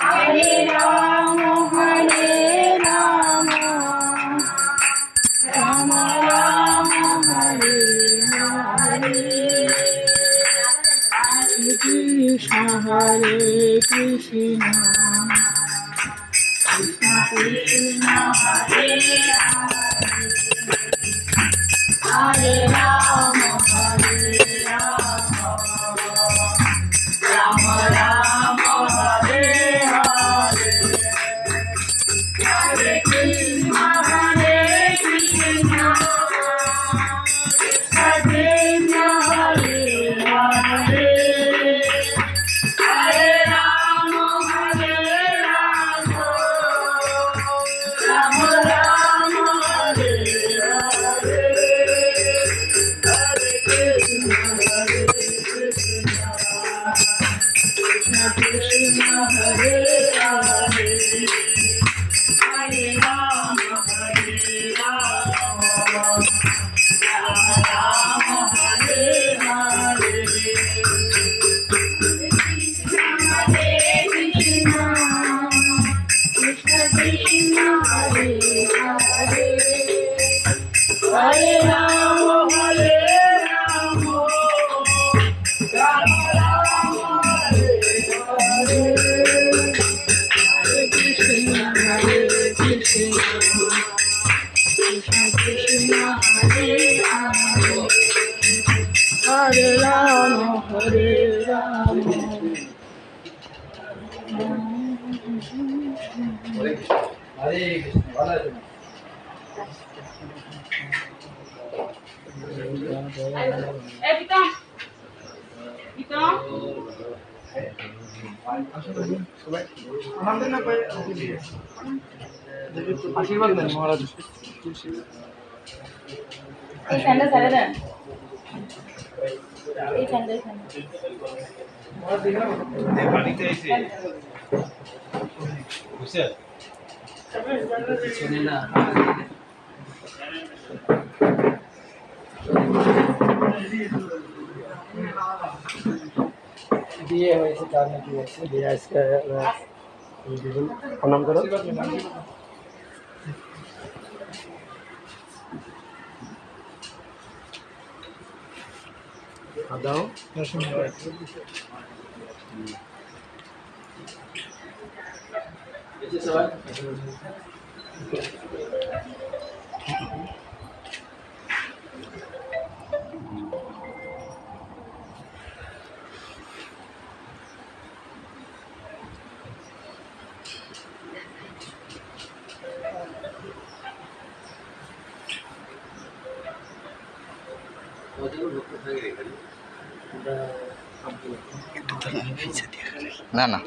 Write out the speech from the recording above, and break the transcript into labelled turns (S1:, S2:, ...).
S1: হরে রাম রাম রাম হরে হরে কৃষ্ণ হরে কৃষ্ণ কৃষ্ণ কৃষ্ণ হরে হরে রাম রাম রাম হরে হরে হরে কৃষ্ণ কৃষ্ণ কৃষ্ণ হরে হরে হরে রাম রাম রাম হরে হরে হরে কৃষ্ণ কৃষ্ণ কৃষ্ণ হরে হরে হরে রাম রাম হরে হরে কৃষ্ণ কৃষ্ণ হরে হরে হরে রাম হরে রাম রাম রাম হরে হরে হরে কৃষ্ণ কৃষ্ণ কৃষ্ণ হরে হরে হরে রাম হরে রাম
S2: হরে কৃষ্ণ ভালো আছেন আশীর্বাদ দেন মহারাজ
S1: এই ফ্যানটা ছেড়ে দেন এই ফ্যানটা
S3: বাড়িতে এসে বুঝছেন
S2: শুনে না বিয়ে হয়েছে তার নাকি হয়েছে বিয়ে আজকে প্রণাম করো দাও
S4: না না